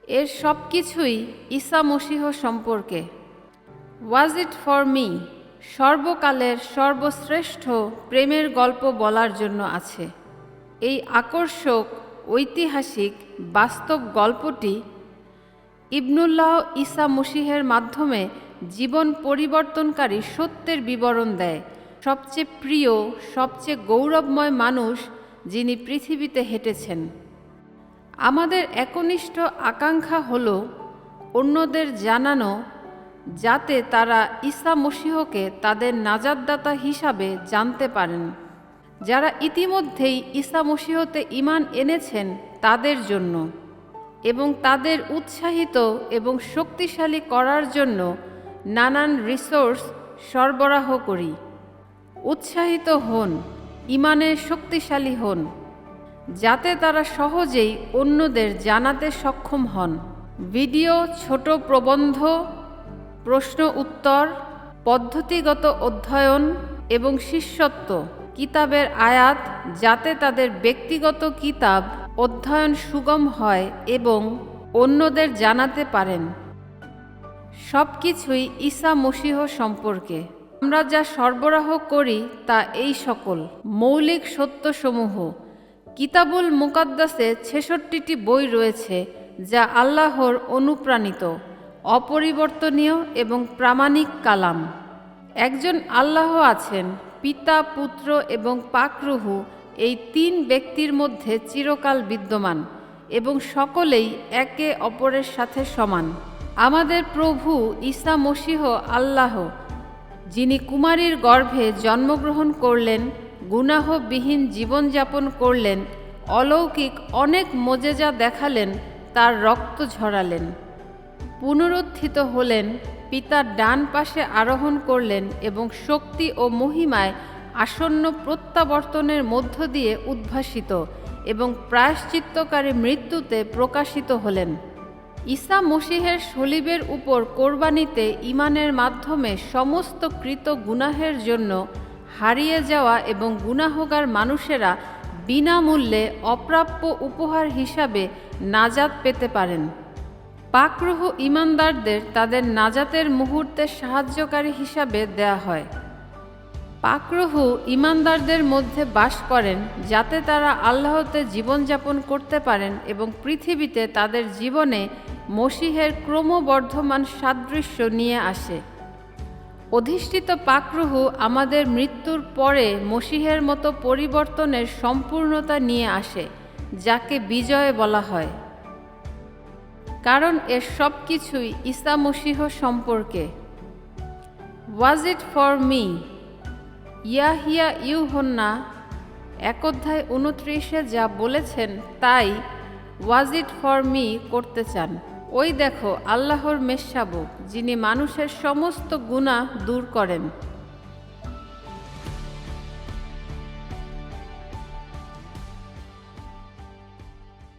এর সব কিছুই ঈসা মসীহ সম্পর্কে। ওয়াজ ইট ফর মি সর্বকালের সর্বশ্রেষ্ঠ প্রেমের গল্প বলার জন্য আছে। এই আকর্ষক ঐতিহাসিক বাস্তব গল্পটি ইবনুল্লাহ ঈসা মসীহের মাধ্যমে জীবন পরিবর্তনকারী সত্যের বিবরণ দেয়। সবচেয়ে প্রিয়, সবচেয়ে গৌরবময় মানুষ যিনি পৃথিবীতে হেঁটেছেন। আমাদের একনিষ্ঠ আকাঙ্ক্ষা হল অন্যদের জানানো, যাতে তারা ঈসা মসীহকে তাদের নাজাতদাতা হিসাবে জানতে পারেন। যারা ইতিমধ্যেই ঈসা মসীহতে ঈমান এনেছেন তাদের জন্য, এবং তাদের উৎসাহিত এবং শক্তিশালী করার জন্য নানান রিসোর্স সরবরাহ করি। উৎসাহিত হন, ঈমানে শক্তিশালী হন, যাতে তারা সহজেই অন্যদের জানাতে সক্ষম হন। ভিডিও, ছোট প্রবন্ধ, প্রশ্ন উত্তর, পদ্ধতিগত অধ্যয়ন এবং শিষ্যত্ব, কিতাবের আয়াত, যাতে তাদের ব্যক্তিগত কিতাব অধ্যয়ন সুগম হয় এবং অন্যদের জানাতে পারেন। সব কিছুই ঈসা মসীহ সম্পর্কে। আমরা যা সরবরাহ করি তা এই সকল মৌলিক সত্যসমূহ। কিতাবুল মুকাদ্দাসে ৬৬টি বই রয়েছে যা আল্লাহর অনুপ্রাণিত, অপরিবর্তনীয় এবং প্রামাণিক কালাম। একজন আল্লাহ আছেন, পিতা, পুত্র এবং পাক রূহ, এই তিন ব্যক্তির মধ্যে চিরকাল বিদ্যমান এবং সকলেই একে অপরের সাথে সমান। আমাদের প্রভু ঈসা মসীহ আল্লাহ, যিনি কুমারীর গর্ভে জন্মগ্রহণ করলেন, গুনাহবিহীন জীবনযাপন করলেন, অলৌকিক অনেক মোজেজা দেখালেন, তার রক্ত ঝরালেন, পুনরুত্থিত হলেন, পিতার ডান পাশে আরোহণ করলেন এবং শক্তি ও মহিমায় আসন্ন প্রত্যাবর্তনের মধ্য দিয়ে উদ্ভাসিত এবং প্রায়শ্চিত্তকারী মৃত্যুতে প্রকাশিত হলেন। ঈসা মসীহের সলিবের উপর কোরবানিতে ঈমানের মাধ্যমে সমস্ত কৃত গুনাহের জন্য হারিয়ে যাওয়া এবং গুনাহগার মানুষেরা বিনামূল্যে অপ্রাপ্য উপহার হিসাবে নাজাত পেতে পারেন। পাক রূহ ঈমানদারদের তাদের নাজাতের মুহূর্তে সাহায্যকারী হিসাবে দেয়া হয়। পাক রূহ ঈমানদারদের মধ্যে বাস করেন, যাতে তারা আল্লাহতে জীবনযাপন করতে পারেন এবং পৃথিবীতে তাদের জীবনে মসীহের ক্রমবর্ধমান সাদৃশ্য নিয়ে আসে। অধিষ্ঠিত পাক রূহ আমাদের মৃত্যুর পরে মসীহের মতো পরিবর্তনের সম্পূর্ণতা নিয়ে আসে, যাকে বিজয় বলা হয়। কারণ এর সব কিছুই ঈসা মসীহ সম্পর্কে। ওয়াজ ইট ফর মি ইয়াহিয়া ইউহান্না 1:29 যা বলেছেন তাই ওয়াজ ইট ফর মি করতে চান। ওই দেখো আল্লাহর মেষশাবক, যিনি মানুষের সমস্ত গুনাহ দূর করেন।